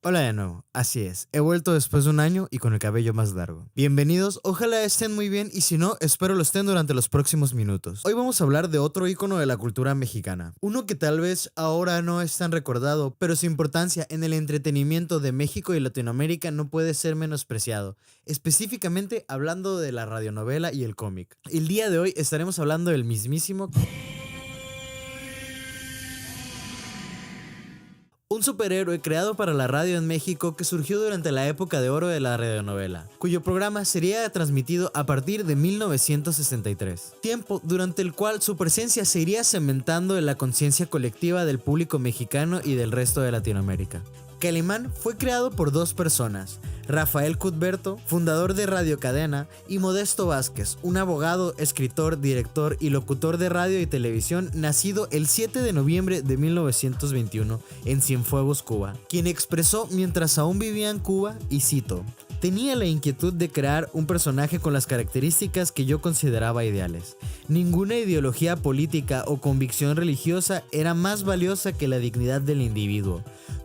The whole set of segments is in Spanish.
Hola de nuevo, así es, he vuelto después de un año y con el cabello más largo. Bienvenidos, ojalá estén muy bien y si no, espero lo estén durante los próximos minutos. Hoy vamos a hablar de otro ícono de la cultura mexicana, uno que tal vez ahora no es tan recordado, pero su importancia en el entretenimiento de México y Latinoamérica no puede ser menospreciado, específicamente hablando de la radionovela y el cómic. El día de hoy estaremos hablando del mismísimo un superhéroe creado para la radio en México que surgió durante la época de oro de la radionovela, cuyo programa sería transmitido a partir de 1963, tiempo durante el cual su presencia se iría cementando en la conciencia colectiva del público mexicano y del resto de Latinoamérica. Calimán fue creado por dos personas, Rafael Cuthberto, fundador de Radio Cadena, y Modesto Vázquez, un abogado, escritor, director y locutor de radio y televisión nacido el 7 de noviembre de 1921 en Cienfuegos, Cuba, quien expresó mientras aún vivía en Cuba, y cito: "Tenía la inquietud de crear un personaje con las características que yo consideraba ideales. Ninguna ideología política o convicción religiosa era más valiosa que la dignidad del individuo.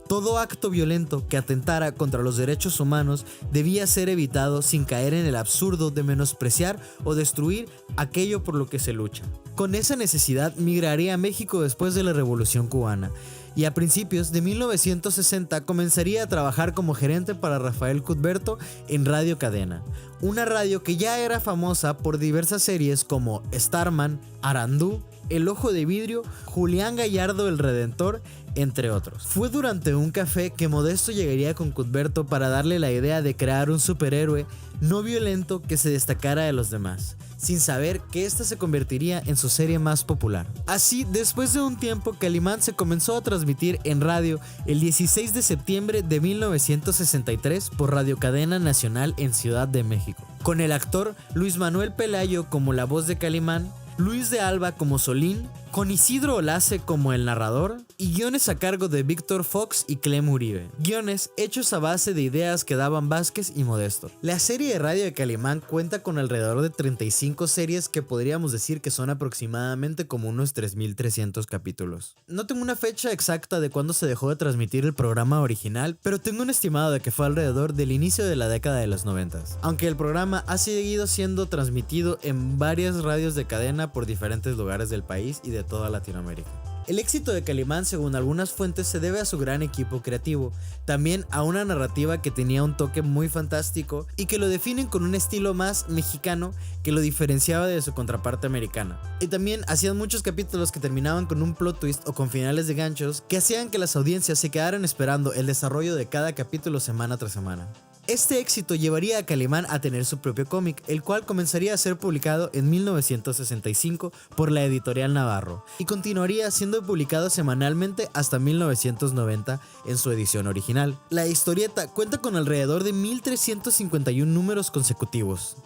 Todo acto violento que atentara contra los derechos humanos debía ser evitado sin caer en el absurdo de menospreciar o destruir aquello por lo que se lucha". Con esa necesidad migraría a México después de la Revolución Cubana y a principios de 1960 comenzaría a trabajar como gerente para Rafael Cuthberto en Radio Cadena, una radio que ya era famosa por diversas series como Starman, Arandú, El Ojo de Vidrio, Julián Gallardo el Redentor, entre otros. Fue durante un café que Modesto llegaría con Cuthberto para darle la idea de crear un superhéroe no violento que se destacara de los demás, sin saber que esta se convertiría en su serie más popular. Así, después de un tiempo, Calimán se comenzó a transmitir en radio el 16 de septiembre de 1963 por Radio Cadena Nacional en Ciudad de México, con el actor Luis Manuel Pelayo como la voz de Calimán, Luis de Alba como Solín, con Isidro Olace como el narrador, y guiones a cargo de Víctor Fox y Clem Uribe. Guiones hechos a base de ideas que daban Vázquez y Modesto. La serie de radio de Calimán cuenta con alrededor de 35 series que podríamos decir que son aproximadamente como unos 3.300 capítulos. No tengo una fecha exacta de cuándo se dejó de transmitir el programa original, pero tengo un estimado de que fue alrededor del inicio de la década de los 90. Aunque el programa ha seguido siendo transmitido en varias radios de cadena por diferentes lugares del país y de toda Latinoamérica. El éxito de Calimán, según algunas fuentes, se debe a su gran equipo creativo, también a una narrativa que tenía un toque muy fantástico y que lo definen con un estilo más mexicano que lo diferenciaba de su contraparte americana. Y también hacían muchos capítulos que terminaban con un plot twist o con finales de ganchos que hacían que las audiencias se quedaran esperando el desarrollo de cada capítulo semana tras semana. Este éxito llevaría a Calimán a tener su propio cómic, el cual comenzaría a ser publicado en 1965 por la editorial Navarro y continuaría siendo publicado semanalmente hasta 1990 en su edición original. La historieta cuenta con alrededor de 1351 números consecutivos.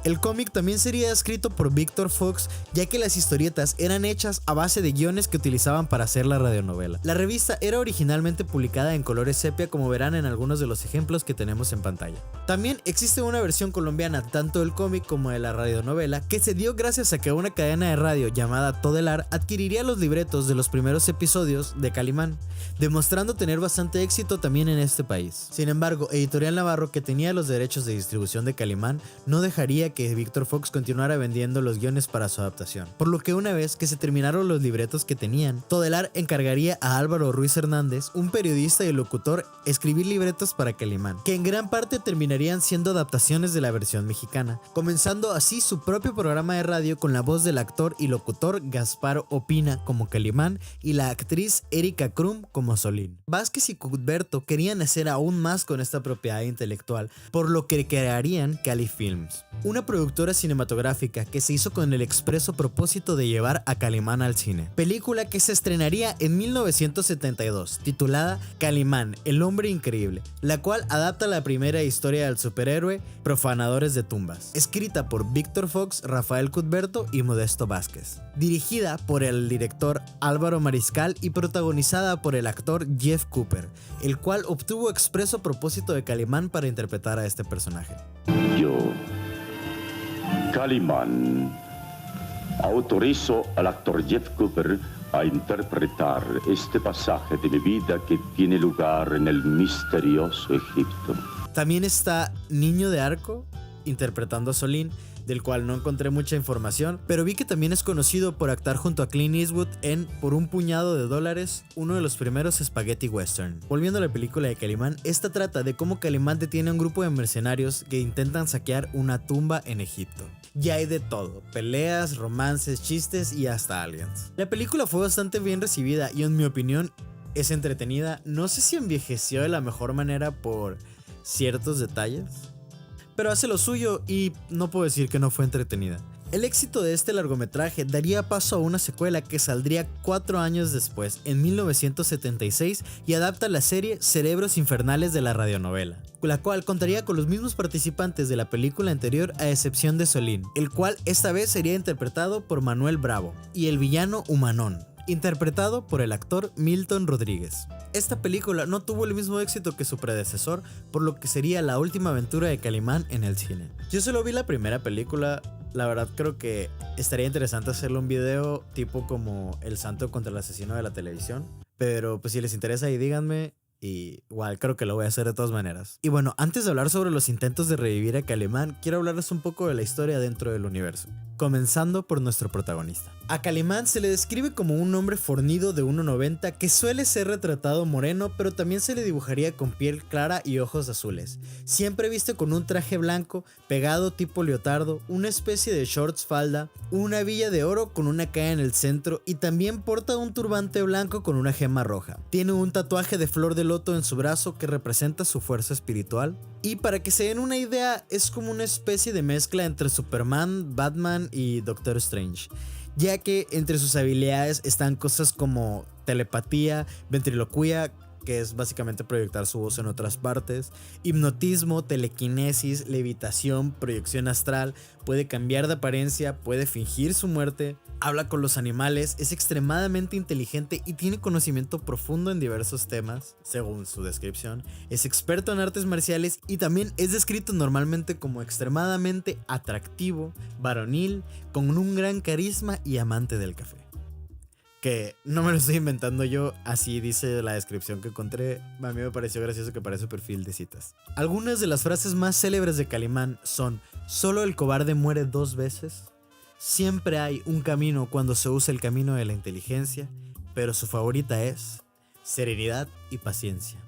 El cómic también sería escrito por Víctor Fox, ya que las historietas eran hechas a base de guiones que utilizaban para hacer la radionovela. La revista era originalmente publicada en colores sepia, como verán en algunos de los ejemplos que tenemos en pantalla. También existe una versión colombiana tanto del cómic como de la radionovela, que se dio gracias a que una cadena de radio llamada Todelar adquiriría los libretos de los primeros episodios de Calimán, demostrando tener bastante éxito también en este país. Sin embargo, Editorial Navarro, que tenía los derechos de distribución de Calimán, no dejaría que Víctor Fox continuara vendiendo los guiones para su adaptación, por lo que una vez que se terminaron los libretos que tenían, Todelar encargaría a Álvaro Ruiz Hernández, un periodista y locutor, escribir libretos para Calimán, que en gran parte terminarían siendo adaptaciones de la versión mexicana, comenzando así su propio programa de radio con la voz del actor y locutor Gaspar Opina como Calimán y la actriz Erika Krum como Solín. Vázquez y Cuthberto querían hacer aún más con esta propiedad intelectual, por lo que crearían Cali Films, una productora cinematográfica que se hizo con el expreso propósito de llevar a Calimán al cine. Película que se estrenaría en 1972, titulada Calimán, el hombre increíble, la cual adapta la primera historia del superhéroe Profanadores de tumbas, escrita por Víctor Fox, Rafael Cuthberto y Modesto Vázquez. Dirigida por el director Álvaro Mariscal y protagonizada por el actor Jeff Cooper, el cual obtuvo expreso propósito de Calimán para interpretar a este personaje. Yo, Calimán, autorizo al actor Jeff Cooper a interpretar este pasaje de mi vida que tiene lugar en el misterioso Egipto. También está Niño de Arco, interpretando a Solín, del cual no encontré mucha información, pero vi que también es conocido por actuar junto a Clint Eastwood en Por un puñado de dólares, uno de los primeros spaghetti western. Volviendo a la película de Calimán, esta trata de cómo Calimán detiene a un grupo de mercenarios que intentan saquear una tumba en Egipto. Y hay de todo, peleas, romances, chistes y hasta aliens. La película fue bastante bien recibida y en mi opinión es entretenida. No sé si envejeció de la mejor manera por ciertos detalles, pero hace lo suyo y no puedo decir que no fue entretenida. El éxito de este largometraje daría paso a una secuela que saldría 4 años después, en 1976, y adapta la serie Cerebros Infernales de la radionovela, la cual contaría con los mismos participantes de la película anterior a excepción de Solín, el cual esta vez sería interpretado por Manuel Bravo, y el villano Humanón, interpretado por el actor Milton Rodríguez. Esta película no tuvo el mismo éxito que su predecesor, por lo que sería la última aventura de Calimán en el cine. Yo solo vi la primera película, la verdad creo que estaría interesante hacerle un video tipo como El Santo contra el Asesino de la televisión, pero pues si les interesa ahí díganme. Y igual creo que lo voy a hacer de todas maneras. Y bueno, antes de hablar sobre los intentos de revivir a Calimán, quiero hablarles un poco de la historia dentro del universo, comenzando por nuestro protagonista. A Calimán se le describe como un hombre fornido de 1,90 que suele ser retratado moreno, pero también se le dibujaría con piel clara y ojos azules. Siempre viste con un traje blanco, pegado tipo leotardo, una especie de shorts falda, una hebilla de oro con una K en el centro y también porta un turbante blanco con una gema roja. Tiene un tatuaje de flor de loto en su brazo que representa su fuerza espiritual. Y para que se den una idea, es como una especie de mezcla entre Superman, Batman y Doctor Strange, ya que entre sus habilidades están cosas como telepatía, ventriloquía, que es básicamente proyectar su voz en otras partes, hipnotismo, telequinesis, levitación, proyección astral, puede cambiar de apariencia, puede fingir su muerte, habla con los animales, es extremadamente inteligente y tiene conocimiento profundo en diversos temas, según su descripción, es experto en artes marciales y también es descrito normalmente como extremadamente atractivo, varonil, con un gran carisma y amante del café. Que no me lo estoy inventando yo, así dice la descripción que encontré. A mí me pareció gracioso que para su perfil de citas. Algunas de las frases más célebres de Calimán son: solo el cobarde muere 2 veces, siempre hay un camino cuando se usa el camino de la inteligencia, pero su favorita es serenidad y paciencia,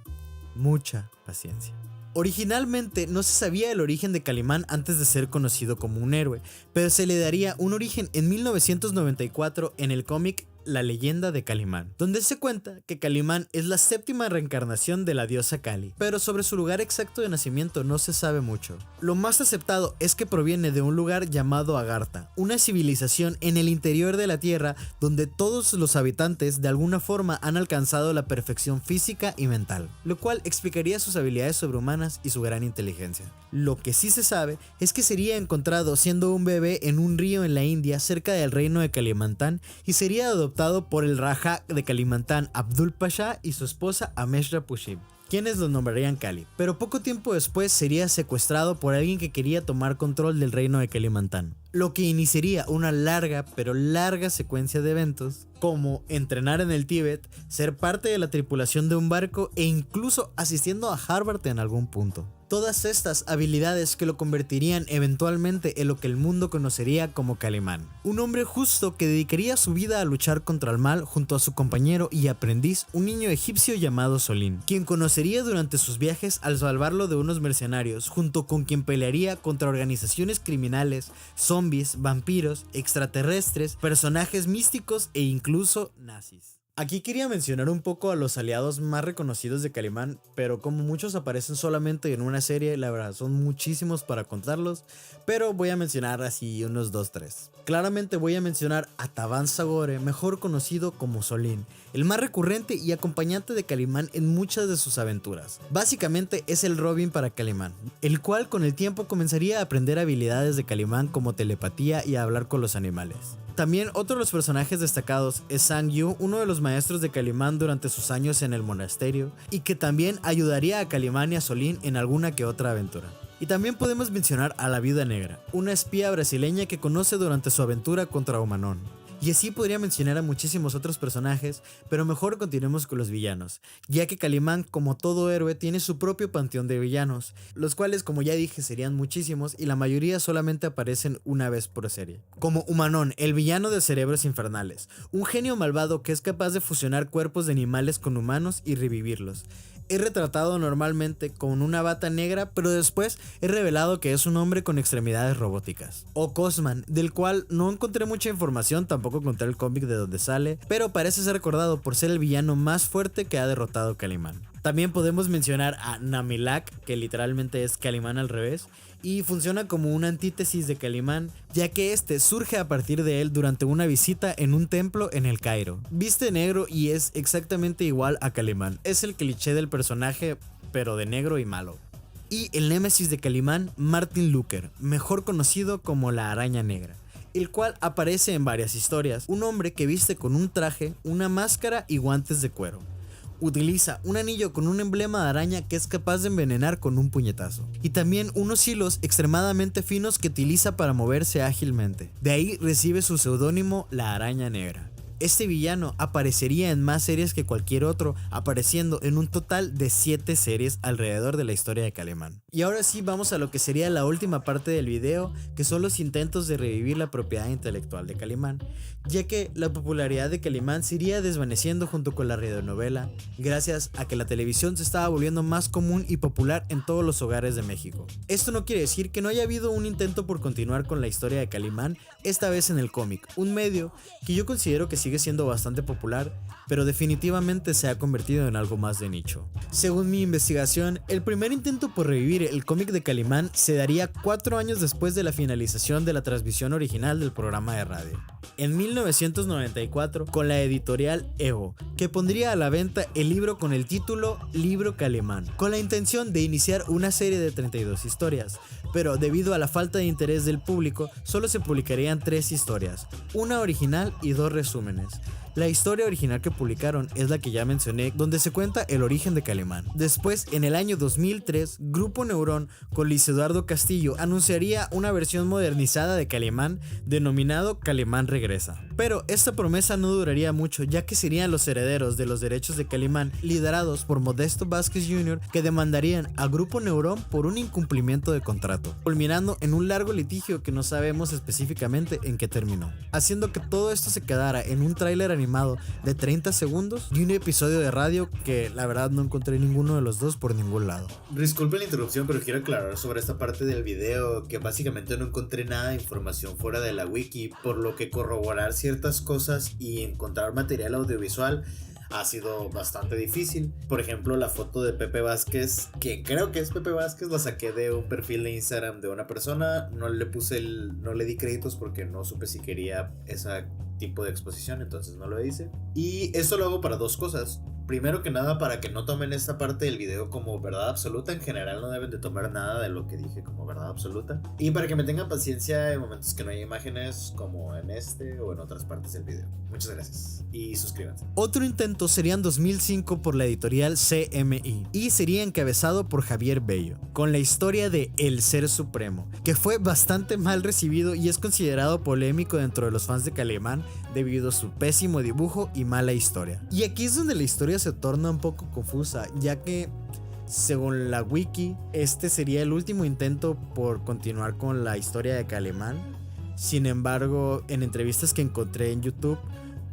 mucha paciencia. Originalmente no se sabía el origen de Calimán antes de ser conocido como un héroe, pero se le daría un origen en 1994 en el cómic La leyenda de Calimán, donde se cuenta que Calimán es la 7ª reencarnación de la diosa Kali, pero sobre su lugar exacto de nacimiento no se sabe mucho. Lo más aceptado es que proviene de un lugar llamado Agartha, una civilización en el interior de la Tierra donde todos los habitantes de alguna forma han alcanzado la perfección física y mental, lo cual explicaría sus habilidades sobrehumanas y su gran inteligencia. Lo que sí se sabe es que sería encontrado siendo un bebé en un río en la India cerca del reino de Kalimantan y sería adoptado por el Raja de Kalimantan Abdul Pasha y su esposa Ameshra Pushib, quienes lo nombrarían Kali, pero poco tiempo después sería secuestrado por alguien que quería tomar control del reino de Kalimantan, lo que iniciaría una larga pero larga secuencia de eventos como entrenar en el Tíbet, ser parte de la tripulación de un barco e incluso asistiendo a Harvard en algún punto. Todas estas habilidades que lo convertirían eventualmente en lo que el mundo conocería como Calimán. Un hombre justo que dedicaría su vida a luchar contra el mal junto a su compañero y aprendiz, un niño egipcio llamado Solín, quien conocería durante sus viajes al salvarlo de unos mercenarios, junto con quien pelearía contra organizaciones criminales, zombies, vampiros, extraterrestres, personajes místicos e incluso nazis. Aquí quería mencionar un poco a los aliados más reconocidos de Calimán, pero como muchos aparecen solamente en una serie, la verdad son muchísimos para contarlos, pero voy a mencionar así unos 2-3. Claramente voy a mencionar a Taban Sagore, mejor conocido como Solín, el más recurrente y acompañante de Calimán en muchas de sus aventuras. Básicamente es el Robin para Calimán, el cual con el tiempo comenzaría a aprender habilidades de Calimán como telepatía y a hablar con los animales. También otro de los personajes destacados es Sang Yu, uno de los maestros de Calimán durante sus años en el monasterio, y que también ayudaría a Calimán y a Solín en alguna que otra aventura. Y también podemos mencionar a la Viuda Negra, una espía brasileña que conoce durante su aventura contra Humanón, Y así podría mencionar a muchísimos otros personajes, pero mejor continuemos con los villanos, ya que Calimán, como todo héroe, tiene su propio panteón de villanos, los cuales, como ya dije, serían muchísimos y la mayoría solamente aparecen una vez por serie. Como Humanón, el villano de Cerebros Infernales, un genio malvado que es capaz de fusionar cuerpos de animales con humanos y revivirlos. Es retratado normalmente con una bata negra, pero después es revelado que es un hombre con extremidades robóticas. O Cosman, del cual no encontré mucha información, tampoco encontré el cómic de donde sale, pero parece ser recordado por ser el villano más fuerte que ha derrotado Calimán. También podemos mencionar a Namilak, que literalmente es Calimán al revés, y funciona como una antítesis de Calimán, ya que este surge a partir de él durante una visita en un templo en el Cairo. Viste negro y es exactamente igual a Calimán. Es el cliché del personaje, pero de negro y malo. Y el némesis de Calimán, Martin Luther, mejor conocido como la Araña Negra, el cual aparece en varias historias. Un hombre que viste con un traje, una máscara y guantes de cuero. Utiliza un anillo con un emblema de araña que es capaz de envenenar con un puñetazo. Y también unos hilos extremadamente finos que utiliza para moverse ágilmente. De ahí recibe su seudónimo la Araña Negra. Este villano aparecería en más series que cualquier otro, apareciendo en un total de 7 series alrededor de la historia de Calimán. Y ahora sí vamos a lo que sería la última parte del video, que son los intentos de revivir la propiedad intelectual de Calimán, ya que la popularidad de Calimán se iría desvaneciendo junto con la radionovela, gracias a que la televisión se estaba volviendo más común y popular en todos los hogares de México. Esto no quiere decir que no haya habido un intento por continuar con la historia de Calimán, esta vez en el cómic, un medio que yo considero que sigue siendo bastante popular, pero definitivamente se ha convertido en algo más de nicho. Según mi investigación, el primer intento por revivir el cómic de Calimán se daría 4 años después de la finalización de la transmisión original del programa de radio. En 1994, con la editorial Evo, que pondría a la venta el libro con el título Libro Calimán, con la intención de iniciar una serie de 32 historias, pero debido a la falta de interés del público, solo se publicarían 3 historias, una original y 2 resúmenes. La historia original que publicaron es la que ya mencioné, donde se cuenta el origen de Calimán. Después, en el año 2003, Grupo Neurón con Luis Eduardo Castillo anunciaría una versión modernizada de Calimán denominado Calimán Regresa. Pero esta promesa no duraría mucho, ya que serían los herederos de los derechos de Calimán, liderados por Modesto Vázquez Jr., que demandarían a Grupo Neurón por un incumplimiento de contrato, culminando en un largo litigio que no sabemos específicamente en qué terminó, haciendo que todo esto se quedara en un tráiler animado de 30 segundos y un episodio de radio que la verdad no encontré ninguno de los dos por ningún lado. Disculpe la interrupción, pero quiero aclarar sobre esta parte del video que básicamente no encontré nada de información fuera de la wiki, por lo que corroborar ciertas cosas y encontrar material audiovisual ha sido bastante difícil. Por ejemplo, la foto de Pepe Vázquez, que creo que es Pepe Vázquez, la saqué de un perfil de Instagram de una persona. No le di créditos porque no supe si quería ese tipo de exposición, entonces no lo hice. Y esto lo hago para 2 cosas. Primero que nada, para que no tomen esta parte del video como verdad absoluta. En general no deben de tomar nada de lo que dije como verdad absoluta. Y para que me tengan paciencia en momentos que no hay imágenes, como en este o en otras partes del video. Muchas gracias y suscríbanse. Otro intento sería en 2005 por la editorial CMI y sería encabezado por Javier Bello, con la historia de El Ser Supremo, que fue bastante mal recibido y es considerado polémico dentro de los fans de Calimán debido a su pésimo dibujo y mala historia. Y aquí es donde la historia se torna un poco confusa, ya que según la wiki, este sería el último intento por continuar con la historia de Calimán. Sin embargo, en entrevistas que encontré en YouTube,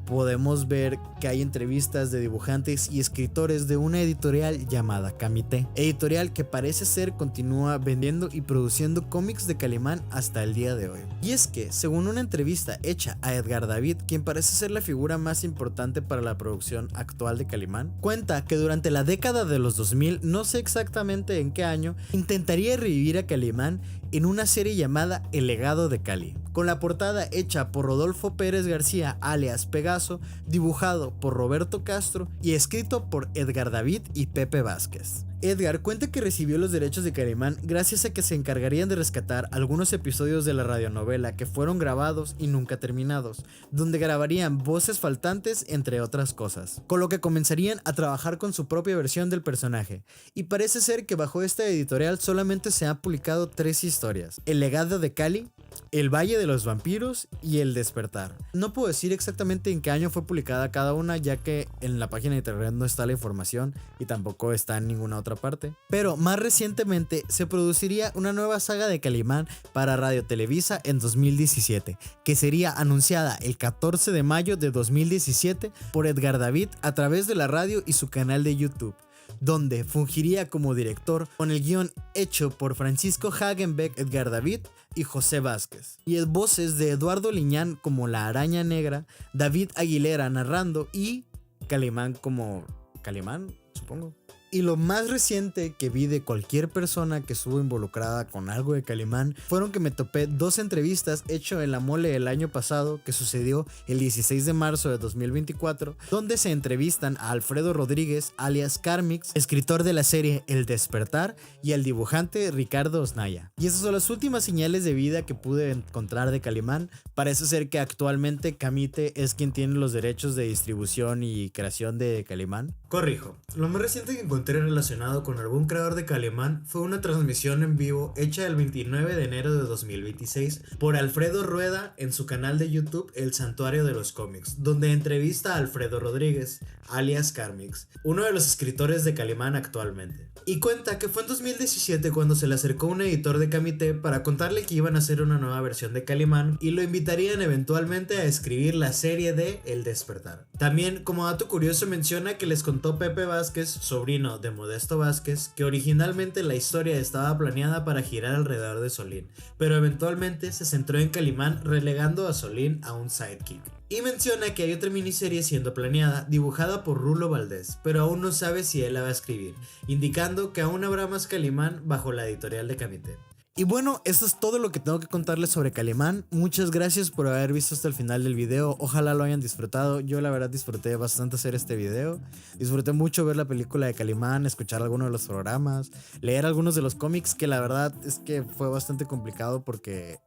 podemos ver que hay entrevistas de dibujantes y escritores de una editorial llamada Kamite, editorial que parece ser continúa vendiendo y produciendo cómics de Calimán hasta el día de hoy. Y es que, según una entrevista hecha a Edgar David, quien parece ser la figura más importante para la producción actual de Calimán, cuenta que durante la década de los 2000, no sé exactamente en qué año, intentaría revivir a Calimán en una serie llamada El Legado de Cali, con la portada hecha por Rodolfo Pérez García alias Pegaso, dibujado por Roberto Castro y escrito por Edgar David y Pepe Vázquez. Edgar cuenta que recibió los derechos de Calimán gracias a que se encargarían de rescatar algunos episodios de la radionovela que fueron grabados y nunca terminados, donde grabarían voces faltantes entre otras cosas, con lo que comenzarían a trabajar con su propia versión del personaje, y parece ser que bajo esta editorial solamente se han publicado 3 historias: El Legado de Cali, El Valle de los Vampiros y El Despertar. No puedo decir exactamente en qué año fue publicada cada una, ya que en la página de internet no está la información y tampoco está en ninguna otra parte. Pero más recientemente se produciría una nueva saga de Calimán para Radio Televisa en 2017, que sería anunciada el 14 de mayo de 2017 por Edgar David a través de la radio y su canal de YouTube, donde fungiría como director con el guión hecho por Francisco Hagenbeck, Edgar David y José Vázquez. Y es voces de Eduardo Liñán como la Araña Negra, David Aguilera narrando y Calimán como Calimán, supongo. Y lo más reciente que vi de cualquier persona que estuvo involucrada con algo de Calimán fueron que me topé 2 entrevistas hechas en la Mole el año pasado, que sucedió el 16 de marzo de 2024, donde se entrevistan a Alfredo Rodríguez, alias Carmix, escritor de la serie El Despertar, y al dibujante Ricardo Osnaya. Y esas son las últimas señales de vida que pude encontrar de Calimán. Parece ser que actualmente Camite es quien tiene los derechos de distribución y creación de Calimán. Corrijo, lo más reciente que encontré relacionado con algún creador de Calimán fue una transmisión en vivo hecha el 29 de enero de 2026 por Alfredo Rueda en su canal de YouTube El Santuario de los Cómics, donde entrevista a Alfredo Rodríguez, alias Carmix, uno de los escritores de Calimán actualmente. Y cuenta que fue en 2017 cuando se le acercó un editor de Camite para contarle que iban a hacer una nueva versión de Calimán y lo invitarían eventualmente a escribir la serie de El Despertar. También, como dato curioso, menciona que les contó Pepe Vázquez, sobrino de Modesto Vázquez, que originalmente la historia estaba planeada para girar alrededor de Solín, pero eventualmente se centró en Calimán, relegando a Solín a un sidekick. Y menciona que hay otra miniserie siendo planeada, dibujada por Rulo Valdés, pero aún no sabe si él la va a escribir, indicando que aún habrá más Calimán bajo la editorial de Camite. Y bueno, esto es todo lo que tengo que contarles sobre Calimán. Muchas gracias por haber visto hasta el final del video. Ojalá lo hayan disfrutado. Yo la verdad disfruté bastante hacer este video. Disfruté mucho ver la película de Calimán, escuchar algunos de los programas, leer algunos de los cómics, que la verdad es que fue bastante complicado porque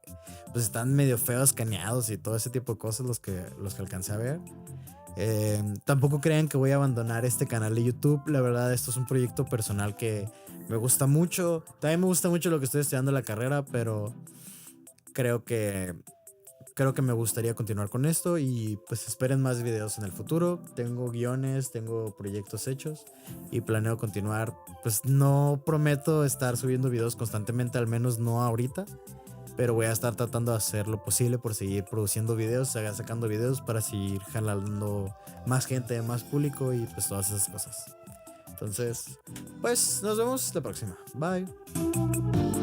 pues están medio feos, escaneados y todo ese tipo de cosas los que alcancé a ver. Tampoco crean que voy a abandonar este canal de YouTube. La verdad, esto es un proyecto personal que me gusta mucho. También me gusta mucho lo que estoy estudiando en la carrera, pero creo que me gustaría continuar con esto. Y pues esperen más videos en el futuro. Tengo guiones, tengo proyectos hechos y planeo continuar. Pues no prometo estar subiendo videos constantemente, al menos no ahorita, pero voy a estar tratando de hacer lo posible por seguir produciendo videos, sacando videos para seguir jalando más gente, más público y pues todas esas cosas. Entonces, pues nos vemos la próxima. Bye.